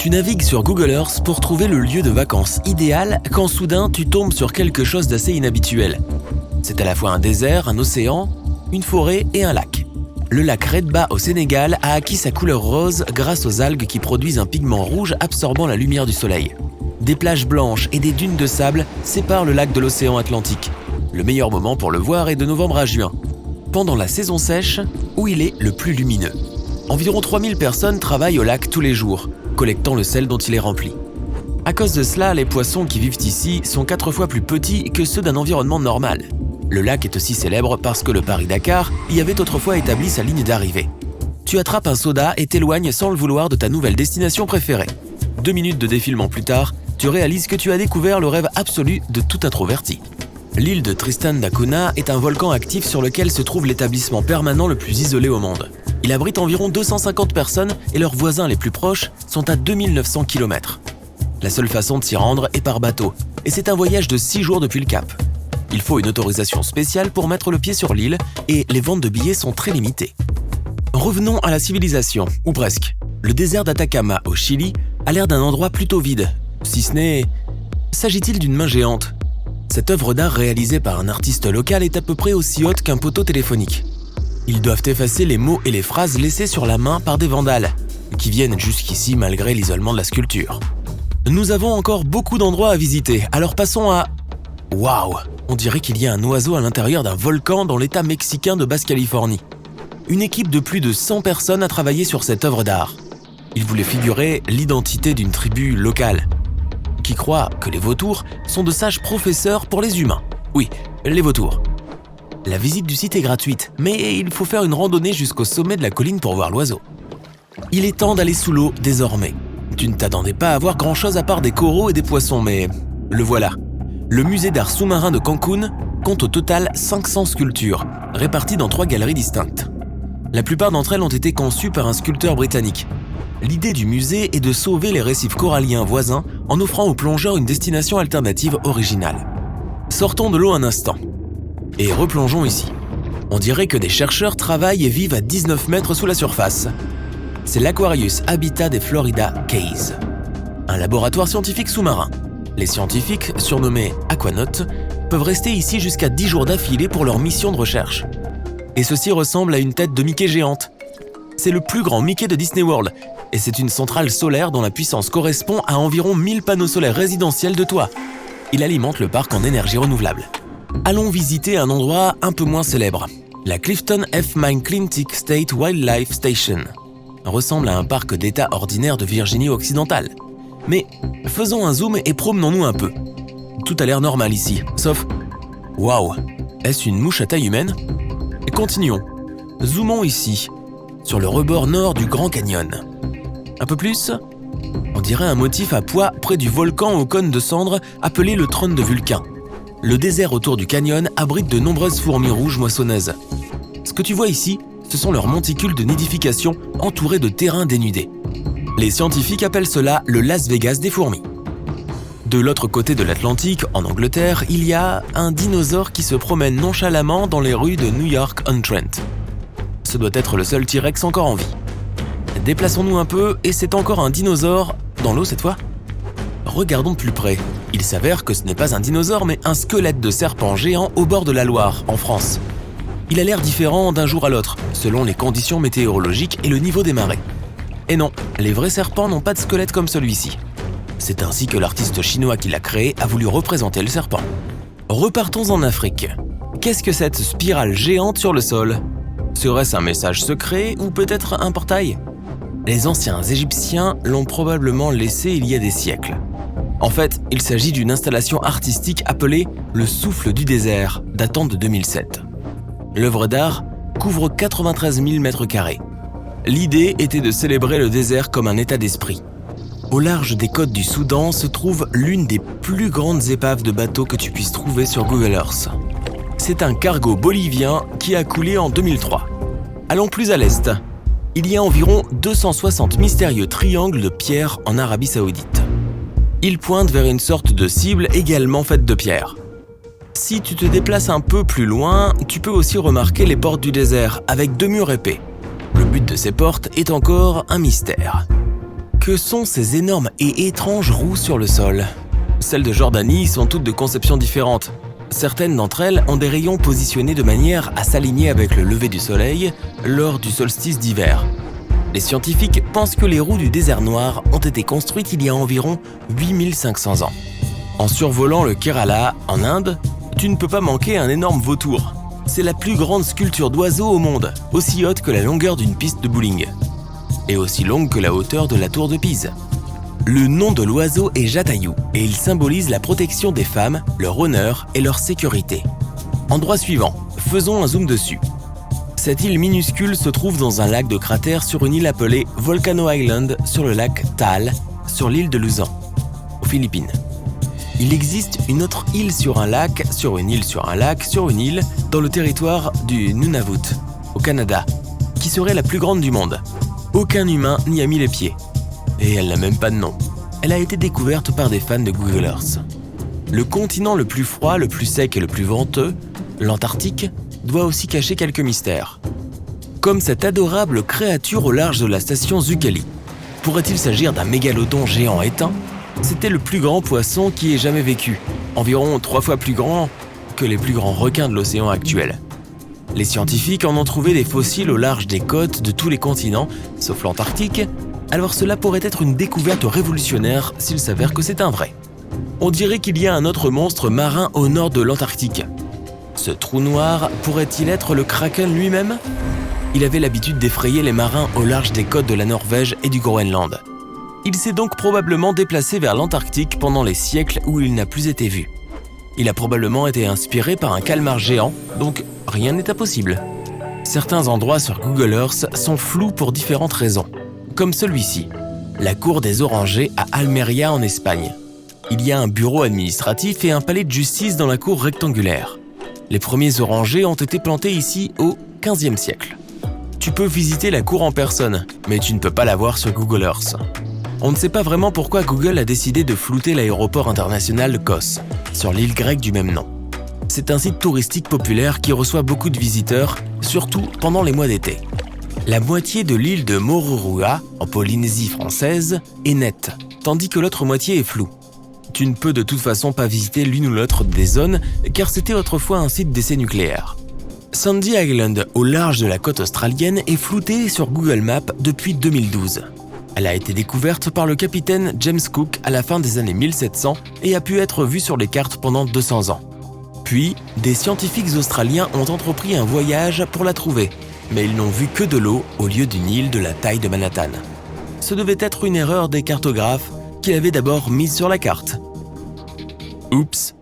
Tu navigues sur Google Earth pour trouver le lieu de vacances idéal quand soudain tu tombes sur quelque chose d'assez inhabituel. C'est à la fois un désert, un océan, une forêt et un lac. Le lac Redba au Sénégal a acquis sa couleur rose grâce aux algues qui produisent un pigment rouge absorbant la lumière du soleil. Des plages blanches et des dunes de sable séparent le lac de l'océan Atlantique. Le meilleur moment pour le voir est de novembre à juin, pendant la saison sèche où il est le plus lumineux. Environ 3000 personnes travaillent au lac tous les jours, collectant le sel dont il est rempli. À cause de cela, les poissons qui vivent ici sont 4 fois plus petits que ceux d'un environnement normal. Le lac est aussi célèbre parce que le Paris-Dakar y avait autrefois établi sa ligne d'arrivée. Tu attrapes un soda et t'éloignes sans le vouloir de ta nouvelle destination préférée. 2 minutes de défilement plus tard, tu réalises que tu as découvert le rêve absolu de tout introverti. L'île de Tristan da Cunha est un volcan actif sur lequel se trouve l'établissement permanent le plus isolé au monde. Il abrite environ 250 personnes et leurs voisins les plus proches sont à 2900 km. La seule façon de s'y rendre est par bateau, et c'est un voyage de 6 jours depuis le Cap. Il faut une autorisation spéciale pour mettre le pied sur l'île et les ventes de billets sont très limitées. Revenons à la civilisation, ou presque. Le désert d'Atacama au Chili a l'air d'un endroit plutôt vide, si ce n'est... S'agit-il d'une main géante ? Cette œuvre d'art réalisée par un artiste local est à peu près aussi haute qu'un poteau téléphonique. Ils doivent effacer les mots et les phrases laissés sur la main par des vandales, qui viennent jusqu'ici malgré l'isolement de la sculpture. Nous avons encore beaucoup d'endroits à visiter, alors passons à... Waouh ! On dirait qu'il y a un oiseau à l'intérieur d'un volcan dans l'état mexicain de Basse-Californie. Une équipe de plus de 100 personnes a travaillé sur cette œuvre d'art. Ils voulaient figurer l'identité d'une tribu locale, qui croit que les vautours sont de sages professeurs pour les humains. Oui, les vautours. La visite du site est gratuite, mais il faut faire une randonnée jusqu'au sommet de la colline pour voir l'oiseau. Il est temps d'aller sous l'eau désormais. Tu ne t'attendais pas à voir grand-chose à part des coraux et des poissons, mais le voilà. Le musée d'art sous-marin de Cancun compte au total 500 sculptures, réparties dans 3 galeries distinctes. La plupart d'entre elles ont été conçues par un sculpteur britannique. L'idée du musée est de sauver les récifs coralliens voisins en offrant aux plongeurs une destination alternative originale. Sortons de l'eau un instant. Et replongeons ici. On dirait que des chercheurs travaillent et vivent à 19 mètres sous la surface. C'est l'Aquarius Habitat des Florida Keys, un laboratoire scientifique sous-marin. Les scientifiques, surnommés aquanautes, peuvent rester ici jusqu'à 10 jours d'affilée pour leur mission de recherche. Et ceci ressemble à une tête de Mickey géante. C'est le plus grand Mickey de Disney World, et c'est une centrale solaire dont la puissance correspond à environ 1000 panneaux solaires résidentiels de toit. Il alimente le parc en énergie renouvelable. Allons visiter un endroit un peu moins célèbre. La Clifton F. McClintic State Wildlife Station ressemble à un parc d'État ordinaire de Virginie occidentale. Mais faisons un zoom et promenons-nous un peu. Tout a l'air normal ici, sauf... Waouh! Est-ce une mouche à taille humaine? Et continuons. Zoomons ici, sur le rebord nord du Grand Canyon. Un peu plus? On dirait un motif à pois près du volcan aux cônes de cendres appelé le trône de Vulcain. Le désert autour du canyon abrite de nombreuses fourmis rouges moissonneuses. Ce que tu vois ici, ce sont leurs monticules de nidification entourés de terrains dénudés. Les scientifiques appellent cela le Las Vegas des fourmis. De l'autre côté de l'Atlantique, en Angleterre, il y a un dinosaure qui se promène nonchalamment dans les rues de New York-on-Trent. Ce doit être le seul T-Rex encore en vie. Déplaçons-nous un peu et c'est encore un dinosaure, dans l'eau cette fois. Regardons de plus près. Il s'avère que ce n'est pas un dinosaure mais un squelette de serpent géant au bord de la Loire, en France. Il a l'air différent d'un jour à l'autre, selon les conditions météorologiques et le niveau des marées. Et non, les vrais serpents n'ont pas de squelette comme celui-ci. C'est ainsi que l'artiste chinois qui l'a créé a voulu représenter le serpent. Repartons en Afrique. Qu'est-ce que cette spirale géante sur le sol? Serait-ce un message secret ou peut-être un portail? Les anciens Égyptiens l'ont probablement laissé il y a des siècles. En fait, il s'agit d'une installation artistique appelée « Le souffle du désert » datant de 2007. L'œuvre d'art couvre 93 000 m². L'idée était de célébrer le désert comme un état d'esprit. Au large des côtes du Soudan se trouve l'une des plus grandes épaves de bateaux que tu puisses trouver sur Google Earth. C'est un cargo bolivien qui a coulé en 2003. Allons plus à l'est. Il y a environ 260 mystérieux triangles de pierre en Arabie Saoudite. Ils pointent vers une sorte de cible également faite de pierre. Si tu te déplaces un peu plus loin, tu peux aussi remarquer les portes du désert avec 2 murs épais. Le but de ces portes est encore un mystère. Que sont ces énormes et étranges roues sur le sol? Celles de Jordanie sont toutes de conceptions différentes. Certaines d'entre elles ont des rayons positionnés de manière à s'aligner avec le lever du soleil lors du solstice d'hiver. Les scientifiques pensent que les roues du désert noir ont été construites il y a environ 8500 ans. En survolant le Kerala, en Inde, tu ne peux pas manquer un énorme vautour. C'est la plus grande sculpture d'oiseau au monde, aussi haute que la longueur d'une piste de bowling. Et aussi longue que la hauteur de la tour de Pise. Le nom de l'oiseau est Jatayu et il symbolise la protection des femmes, leur honneur et leur sécurité. Endroit suivant, faisons un zoom dessus. Cette île minuscule se trouve dans un lac de cratère sur une île appelée Volcano Island sur le lac Taal, sur l'île de Luzon, aux Philippines. Il existe une autre île sur un lac, sur une île sur un lac, sur une île, dans le territoire du Nunavut, au Canada, qui serait la plus grande du monde. Aucun humain n'y a mis les pieds. Et elle n'a même pas de nom. Elle a été découverte par des fans de Google Earth. Le continent le plus froid, le plus sec et le plus venteux, l'Antarctique, doit aussi cacher quelques mystères. Comme cette adorable créature au large de la station Zuccalli. Pourrait-il s'agir d'un mégalodon géant éteint? C'était le plus grand poisson qui ait jamais vécu, environ 3 fois plus grand que les plus grands requins de l'océan actuel. Les scientifiques en ont trouvé des fossiles au large des côtes de tous les continents, sauf l'Antarctique, alors cela pourrait être une découverte révolutionnaire s'il s'avère que c'est un vrai. On dirait qu'il y a un autre monstre marin au nord de l'Antarctique. Ce trou noir pourrait-il être le Kraken lui-même? Il avait l'habitude d'effrayer les marins au large des côtes de la Norvège et du Groenland. Il s'est donc probablement déplacé vers l'Antarctique pendant les siècles où il n'a plus été vu. Il a probablement été inspiré par un calmar géant, donc rien n'est impossible. Certains endroits sur Google Earth sont flous pour différentes raisons. Comme celui-ci, la cour des Orangers à Almeria en Espagne. Il y a un bureau administratif et un palais de justice dans la cour rectangulaire. Les premiers orangers ont été plantés ici au XVe siècle. Tu peux visiter la cour en personne, mais tu ne peux pas la voir sur Google Earth. On ne sait pas vraiment pourquoi Google a décidé de flouter l'aéroport international de Kos, sur l'île grecque du même nom. C'est un site touristique populaire qui reçoit beaucoup de visiteurs, surtout pendant les mois d'été. La moitié de l'île de Moruroa, en Polynésie française, est nette, tandis que l'autre moitié est floue. Tu ne peux de toute façon pas visiter l'une ou l'autre des zones, car c'était autrefois un site d'essai nucléaire. Sandy Island, au large de la côte australienne, est floutée sur Google Maps depuis 2012. Elle a été découverte par le capitaine James Cook à la fin des années 1700 et a pu être vue sur les cartes pendant 200 ans. Puis, des scientifiques australiens ont entrepris un voyage pour la trouver, mais ils n'ont vu que de l'eau au lieu d'une île de la taille de Manhattan. Ce devait être une erreur des cartographes qui l'avaient d'abord mise sur la carte. Oups!